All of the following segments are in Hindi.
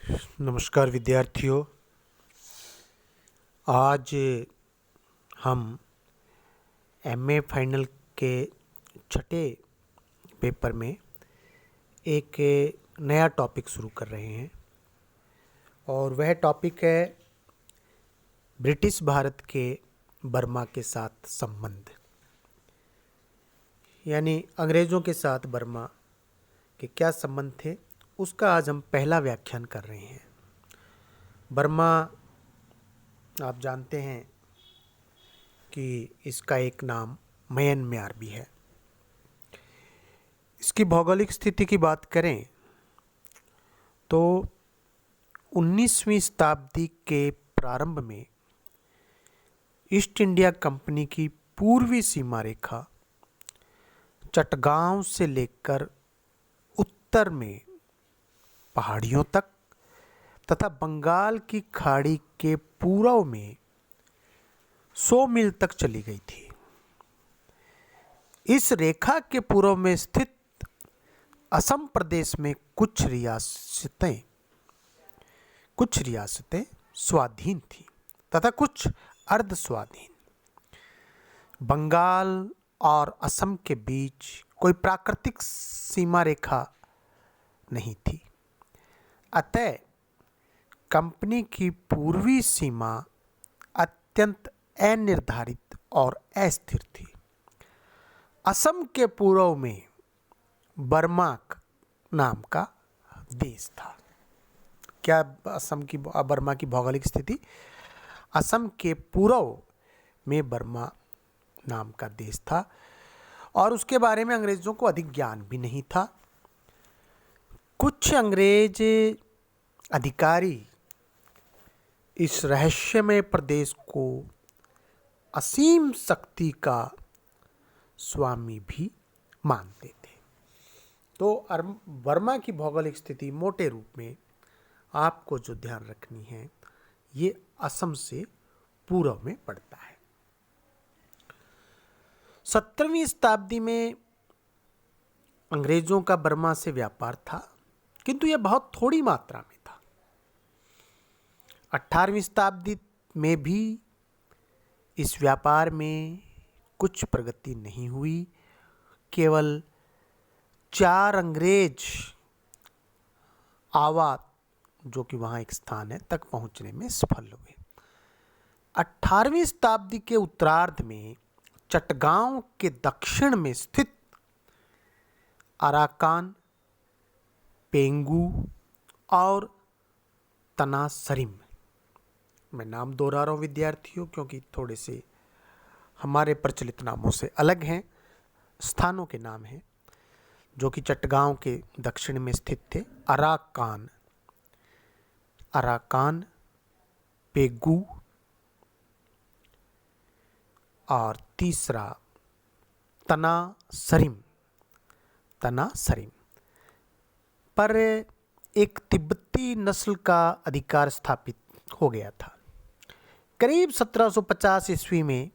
नमस्कार विद्यार्थियों। आज हम एमए फाइनल के छठे पेपर में एक नया टॉपिक शुरू कर रहे हैं और वह टॉपिक है ब्रिटिश भारत के बर्मा के साथ संबंध, यानी अंग्रेज़ों के साथ बर्मा के क्या संबंध थे, उसका आज हम पहला व्याख्यान कर रहे हैं। बर्मा आप जानते हैं कि इसका एक नाम म्यांमार भी है। इसकी भौगोलिक स्थिति की बात करें तो 19वीं शताब्दी के प्रारंभ में ईस्ट इंडिया कंपनी की पूर्वी सीमा रेखा चटगांव से लेकर उत्तर में पहाड़ियों तक तथा बंगाल की खाड़ी के पूर्व में 100 मील तक चली गई थी। इस रेखा के पूर्व में स्थित असम प्रदेश में कुछ रियासतें स्वाधीन थीं तथा कुछ अर्ध स्वाधीन। बंगाल और असम के बीच कोई प्राकृतिक सीमा रेखा नहीं थी, अतः कंपनी की पूर्वी सीमा अत्यंत अनिर्धारित और अस्थिर थी। असम के पूर्व में बर्मा नाम का देश था। क्या बर्मा की भौगोलिक स्थिति? असम के पूर्व में बर्मा नाम का देश था और उसके बारे में अंग्रेज़ों को अधिक ज्ञान भी नहीं था। कुछ अंग्रेज अधिकारी इस रहस्यमय प्रदेश को असीम शक्ति का स्वामी भी मानते थे। तो बर्मा की भौगोलिक स्थिति मोटे रूप में आपको जो ध्यान रखनी है, ये असम से पूर्व में पड़ता है। 17वीं शताब्दी में अंग्रेजों का बर्मा से व्यापार था, किंतु यह बहुत थोड़ी मात्रा में था। 18वीं शताब्दी में भी इस व्यापार में कुछ प्रगति नहीं हुई। केवल 4 अंग्रेज आवा, जो कि वहाँ एक स्थान है, तक पहुँचने में सफल हुए। 18वीं शताब्दी के उत्तरार्ध में चटगांव के दक्षिण में स्थित अराकान, पेंगू और तनासरिम, मैं नाम दोहरा रहा हूँ विद्यार्थियों क्योंकि थोड़े से हमारे प्रचलित नामों से अलग हैं, स्थानों के नाम हैं जो कि चटगांव के दक्षिण में स्थित थे। अराकान, पेगू और तीसरा तनासरिम पर एक तिब्बती नस्ल का अधिकार स्थापित हो गया था। करीब 1750 ईस्वी में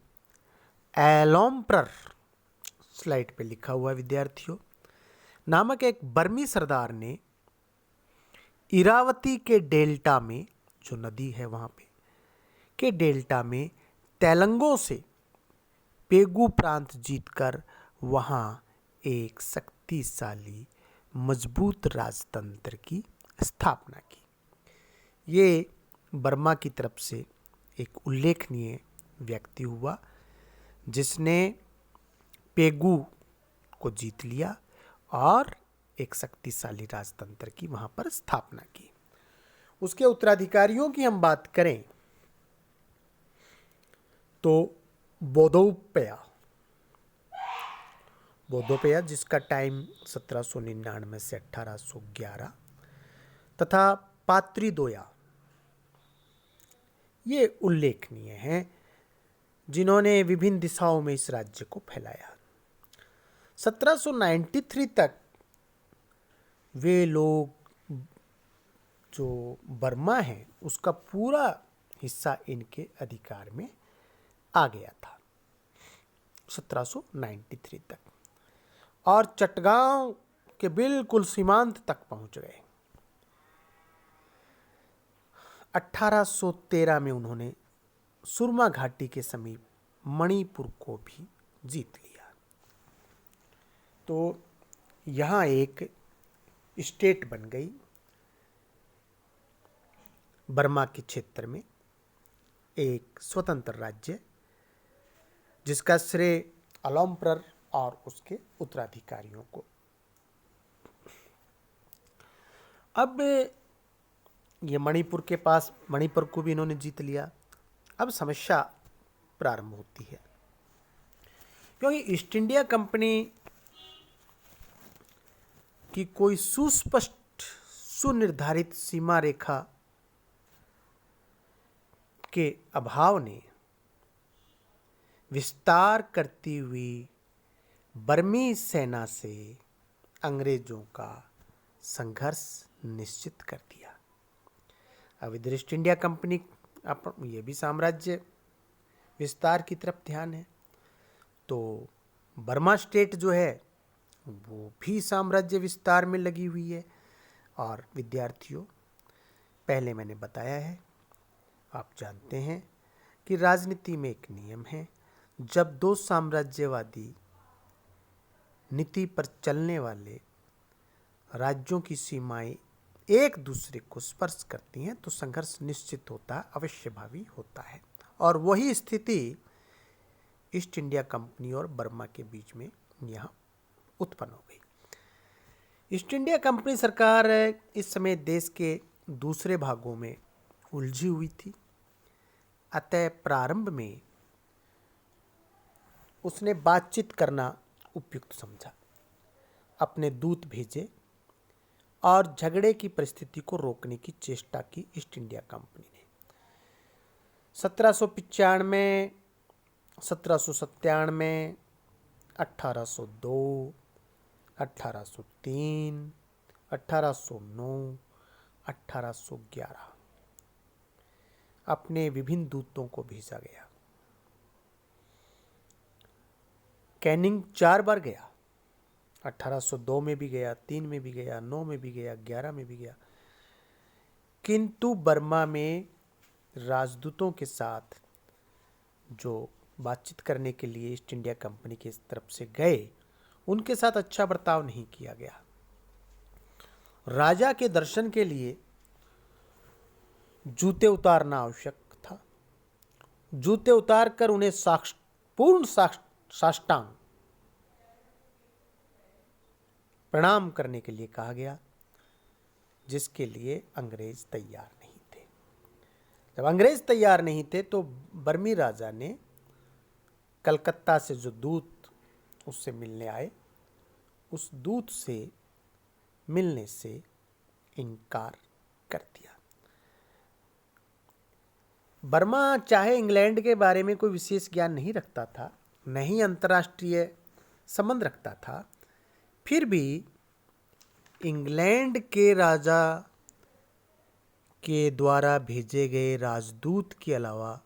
एलोम्प्रर, स्लाइड पे लिखा हुआ विद्यार्थियों, नामक एक बर्मी सरदार ने इरावती के डेल्टा में, जो नदी है वहाँ पे के डेल्टा में तेलंगों से पेगू प्रांत जीतकर वहाँ एक शक्तिशाली मजबूत राजतंत्र की स्थापना की। ये बर्मा की तरफ से एक उल्लेखनीय व्यक्ति हुआ जिसने पेगू को जीत लिया और एक शक्तिशाली राजतंत्र की वहाँ पर स्थापना की। उसके उत्तराधिकारियों की हम बात करें तो बोधोपया जिसका टाइम 1799 से 1811 तथा पात्रीदोया, ये उल्लेखनीय हैं जिन्होंने विभिन्न दिशाओं में इस राज्य को फैलाया। 1793 तक वे लोग, जो बर्मा है उसका पूरा हिस्सा इनके अधिकार में आ गया था 1793 तक, और चटगांव के बिल्कुल सीमांत तक पहुंच गए। 1813 में उन्होंने सुरमा घाटी के समीप मणिपुर को भी जीत लिया। तो यहाँ एक स्टेट बन गई बर्मा के क्षेत्र में, एक स्वतंत्र राज्य, जिसका श्रेय अलोम्प्रर और उसके उत्तराधिकारियों को। अब ये मणिपुर के पास, मणिपुर को भी इन्होंने जीत लिया। अब समस्या प्रारंभ होती है, क्योंकि ईस्ट इंडिया कंपनी की कोई सुस्पष्ट सुनिर्धारित सीमा रेखा के अभाव ने विस्तार करती हुई बर्मी सेना से अंग्रेजों का संघर्ष निश्चित कर दिया। अब इधर ईस्ट इंडिया कंपनी, ये भी साम्राज्य विस्तार की तरफ ध्यान है, तो बर्मा स्टेट जो है वो भी साम्राज्य विस्तार में लगी हुई है। और विद्यार्थियों, पहले मैंने बताया है, आप जानते हैं कि राजनीति में एक नियम है, जब दो साम्राज्यवादी नीति पर चलने वाले राज्यों की सीमाएं एक दूसरे को स्पर्श करती हैं तो संघर्ष निश्चित होता है, अवश्यभावी होता है। और वही स्थिति ईस्ट इंडिया कंपनी और बर्मा के बीच में यहाँ उत्पन्न हो गई। ईस्ट इंडिया कंपनी सरकार इस समय देश के दूसरे भागों में उलझी हुई थी, अतः प्रारंभ में उसने बातचीत करना उपयुक्त समझा, अपने दूत भेजे और झगड़े की परिस्थिति को रोकने की चेष्टा की ईस्ट इंडिया कंपनी ने। 1795, 1797, 1802, 1803, 1809, 1811 अपने विभिन्न दूतों को भेजा गया। कैनिंग 4 बार गया, 1802 में भी गया, 3 में भी गया, 9 में भी गया, 11 में भी गया, किंतु बर्मा में राजदूतों के साथ जो बातचीत करने के लिए ईस्ट इंडिया कंपनी की तरफ से गए, उनके साथ अच्छा बर्ताव नहीं किया गया। राजा के दर्शन के लिए जूते उतारना आवश्यक था। जूते उतारकर उन्हें पूर्ण साष्टांग प्रणाम करने के लिए कहा गया, जिसके लिए अंग्रेज तैयार नहीं थे। जब अंग्रेज तैयार नहीं थे तो बर्मी राजा ने कलकत्ता से जो दूत उससे मिलने आए, उस दूत से मिलने से इनकार कर दिया। बर्मा चाहे इंग्लैंड के बारे में कोई विशेष ज्ञान नहीं रखता था, न ही अंतर्राष्ट्रीय संबंध रखता था, फिर भी इंग्लैंड के राजा के द्वारा भेजे गए राजदूत के अलावा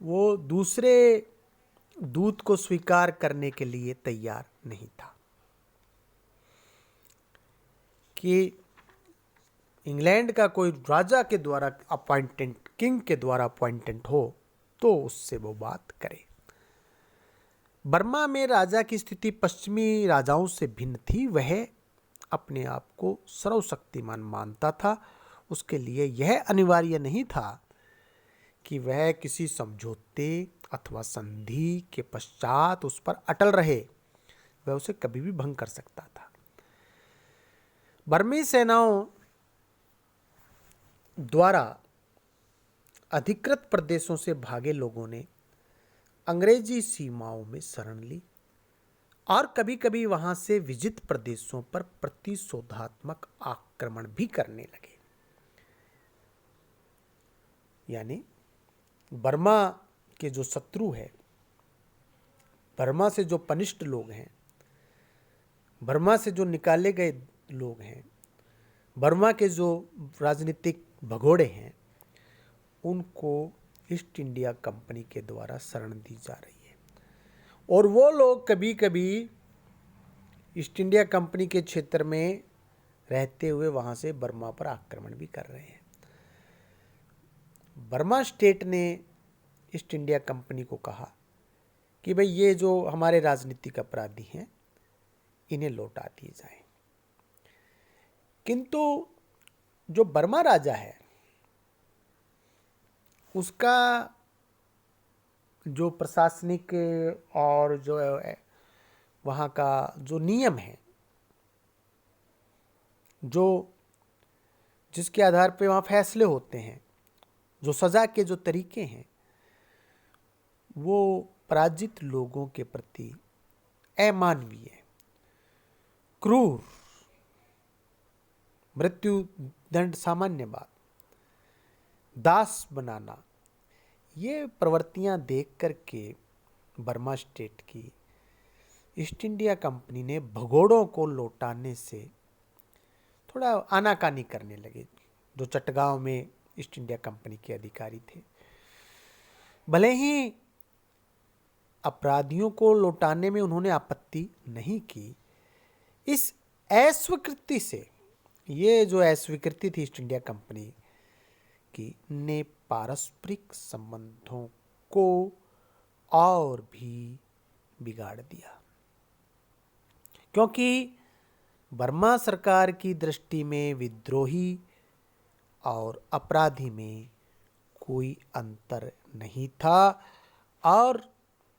वो दूसरे दूत को स्वीकार करने के लिए तैयार नहीं था कि इंग्लैंड का कोई राजा के द्वारा अपॉइंटेड, किंग के द्वारा अपॉइंटेड हो तो उससे वो बात करे। बर्मा में राजा की स्थिति पश्चिमी राजाओं से भिन्न थी। वह अपने आप को सर्वशक्तिमान मानता था। उसके लिए यह अनिवार्य नहीं था कि वह किसी समझौते अथवा संधि के पश्चात उस पर अटल रहे, वह उसे कभी भी भंग कर सकता था। बर्मी सेनाओं द्वारा अधिकृत प्रदेशों से भागे लोगों ने अंग्रेजी सीमाओं में शरण ली और कभी कभी वहां से विजित प्रदेशों पर प्रतिशोधात्मक आक्रमण भी करने लगे। यानी बर्मा के जो शत्रु है, बर्मा से जो पनिष्ठ लोग हैं, बर्मा से जो निकाले गए लोग हैं, बर्मा के जो राजनीतिक भगोड़े हैं, उनको ईस्ट इंडिया कंपनी के द्वारा शरण दी जा रही है। और वो लोग कभी कभी ईस्ट इंडिया कंपनी के क्षेत्र में रहते हुए वहाँ से बर्मा पर आक्रमण भी कर रहे हैं। बर्मा स्टेट ने ईस्ट इंडिया कंपनी को कहा कि भाई ये जो हमारे राजनीतिक अपराधी हैं इन्हें लौटा दिए जाएं। किंतु जो बर्मा राजा है उसका जो प्रशासनिक और जो वहाँ का जो नियम है, जो जिसके आधार पे वहाँ फैसले होते हैं, जो सज़ा के जो तरीके हैं, वो पराजित लोगों के प्रति अमानवीय, क्रूर, मृत्यु दंड सामान्य बात, दास बनाना, ये प्रवृत्तियां देख करके बर्मा स्टेट की ईस्ट इंडिया कंपनी ने भगोड़ों को लौटाने से थोड़ा आनाकानी करने लगे। जो चटगांव में ईस्ट इंडिया कंपनी के अधिकारी थे, भले ही अपराधियों को लौटाने में उन्होंने आपत्ति नहीं की, इस अस्वीकृति से, ये जो अस्वीकृति थी ईस्ट इंडिया कंपनी की, ने पारस्परिक संबंधों को और भी बिगाड़ दिया। क्योंकि बर्मा सरकार की दृष्टि में विद्रोही और अपराधी में कोई अंतर नहीं था और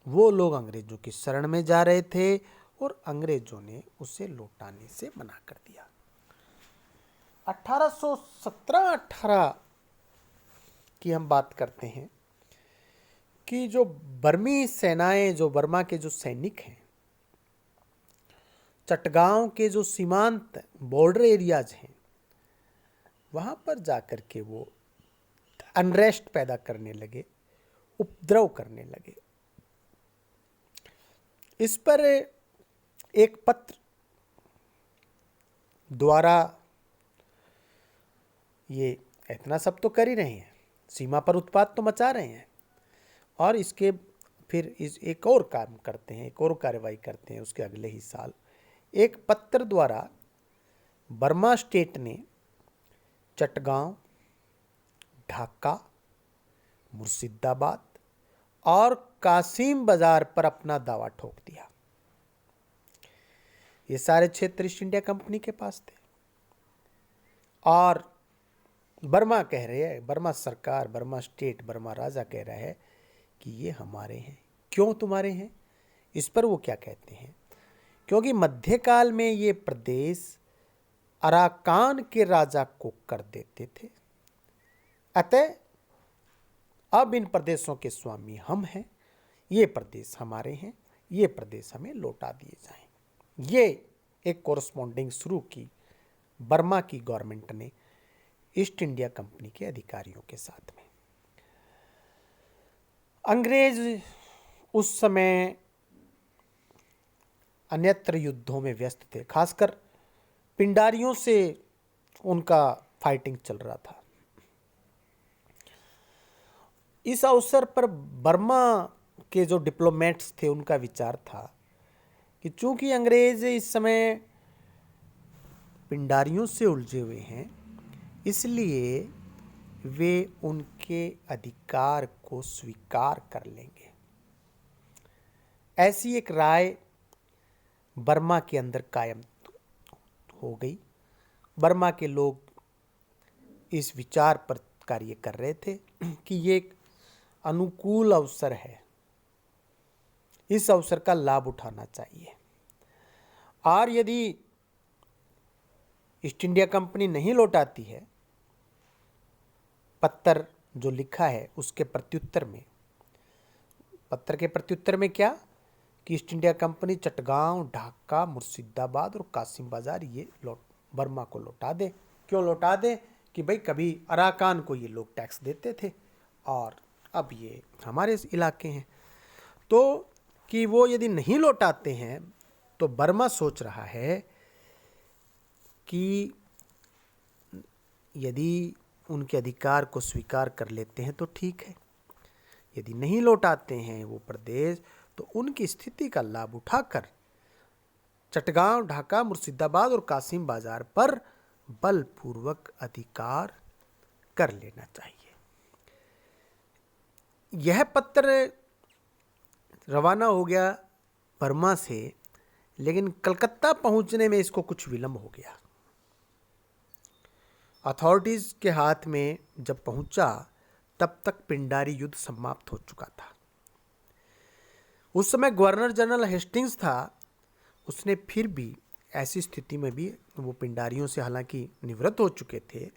वो लोग अंग्रेजों की शरण में जा रहे थे और अंग्रेजों ने उसे लौटाने से मना कर दिया। 1817-18 की हम बात करते हैं कि जो बर्मी सेनाएं, जो बर्मा के जो सैनिक हैं, चटगांव के जो सीमांत बॉर्डर एरियाज हैं, वहाँ पर जाकर के वो अनरेस्ट पैदा करने लगे, उपद्रव करने लगे। इस पर एक पत्र द्वारा ये इतना सब तो कर ही रहे हैं, सीमा पर उत्पात तो मचा रहे हैं, और इसके फिर एक और काम करते हैं, एक और कार्रवाई करते हैं। उसके अगले ही साल एक पत्र द्वारा बर्मा स्टेट ने चटगांव, ढाका, मुर्शिदाबाद और कासिम बाजार पर अपना दावा ठोक दिया। ये सारे क्षेत्र ईस्ट इंडिया कंपनी के पास थे और बर्मा कह रहे हैं, बर्मा सरकार, बर्मा स्टेट, बर्मा राजा कह रहा है कि ये हमारे हैं। क्यों तुम्हारे हैं? इस पर वो क्या कहते हैं, क्योंकि मध्यकाल में ये प्रदेश अराकान के राजा को कर देते थे, अतः अब इन प्रदेशों के स्वामी हम हैं, ये प्रदेश हमारे हैं, ये प्रदेश हमें लौटा दिए जाएं। ये एक कोरस्पॉन्डिंग शुरू की बर्मा की गवर्नमेंट ने ईस्ट इंडिया कंपनी के अधिकारियों के साथ में। अंग्रेज उस समय अन्यत्र युद्धों में व्यस्त थे, खासकर पिंडारियों से उनका फाइटिंग चल रहा था। इस अवसर पर बर्मा के जो डिप्लोमेट्स थे उनका विचार था कि चूंकि अंग्रेज इस समय पिंडारियों से उलझे हुए हैं, इसलिए वे उनके अधिकार को स्वीकार कर लेंगे। ऐसी एक राय बर्मा के अंदर कायम हो गई। बर्मा के लोग इस विचार पर कार्य कर रहे थे कि ये एक अनुकूल अवसर है, इस अवसर का लाभ उठाना चाहिए, और यदि ईस्ट इंडिया कंपनी नहीं लौटाती है, पत्र जो लिखा है उसके प्रत्युत्तर में, पत्र के प्रत्युत्तर में क्या कि east India company Chittagong, Dhaka, Murshidabad और कासिम बाजार ये बर्मा को लौटा दे। क्यों लौटा दे? कि भाई कभी अराकान को ये लोग टैक्स देते थे और अब ये हमारे इलाके हैं। तो कि वो यदि नहीं लौटाते हैं तो बर्मा सोच रहा है कि यदि उनके अधिकार को स्वीकार कर लेते हैं तो ठीक है, यदि नहीं लौटाते हैं वो प्रदेश तो उनकी स्थिति का लाभ उठाकर चटगांव, ढाका, मुर्शिदाबाद और कासिम बाजार पर बलपूर्वक अधिकार कर लेना चाहिए। यह पत्र रवाना हो गया बर्मा से, लेकिन कलकत्ता पहुंचने में इसको कुछ विलंब हो गया। अथॉरिटीज के हाथ में जब पहुंचा तब तक पिंडारी युद्ध समाप्त हो चुका था। उस समय गवर्नर जनरल हेस्टिंग्स था। उसने फिर भी ऐसी स्थिति में भी, वो पिंडारियों से हालांकि निवृत्त हो चुके थे,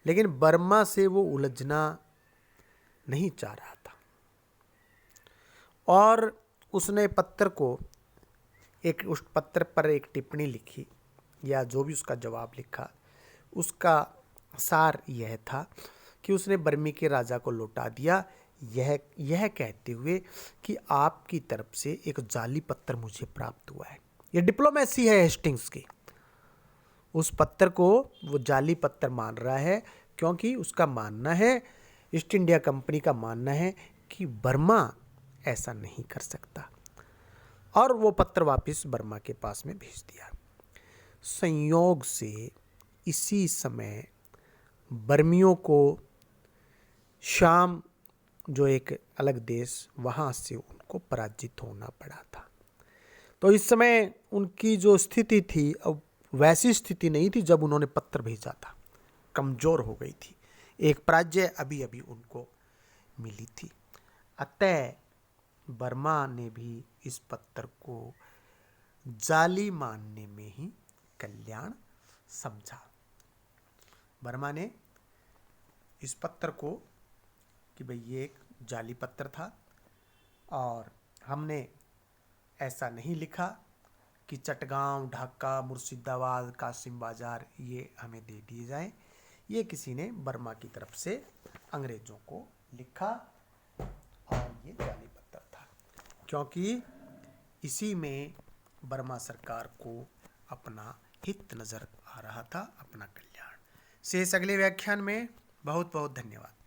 लेकिन बर्मा से वो उलझना नहीं चाह रहा था और उसने पत्र को उस पत्र पर एक टिप्पणी लिखी, या जो भी उसका जवाब लिखा, उसका सार यह था कि उसने बर्मी के राजा को लौटा दिया, यह कहते हुए कि आपकी तरफ से एक जाली पत्र मुझे प्राप्त हुआ है। यह डिप्लोमेसी है हेस्टिंग्स की। उस पत्र को वो जाली पत्र मान रहा है, क्योंकि उसका मानना है, ईस्ट इंडिया कंपनी का मानना है कि बर्मा ऐसा नहीं कर सकता, और वो पत्र वापस बर्मा के पास में भेज दिया। संयोग से इसी समय बर्मियों को शाम, जो एक अलग देश, वहाँ से उनको पराजित होना पड़ा था। तो इस समय उनकी जो स्थिति थी, अब वैसी स्थिति नहीं थी जब उन्होंने पत्र भेजा था, कमज़ोर हो गई थी। एक पराजय अभी अभी उनको मिली थी। अतः बर्मा ने भी इस पत्र को जाली मानने में ही कल्याण समझा। बर्मा ने इस पत्र को कि भाई ये एक जाली पत्र था, और हमने ऐसा नहीं लिखा कि चटगांव, ढाका, मुर्शिदाबाद, कासिम बाजार ये हमें दे दिए जाएं। ये किसी ने बर्मा की तरफ से अंग्रेज़ों को लिखा, और ये जाली पत्र था, क्योंकि इसी में बर्मा सरकार को अपना हित नज़र आ रहा था, अपना कल्याण। शेष अगले व्याख्यान में। बहुत बहुत धन्यवाद।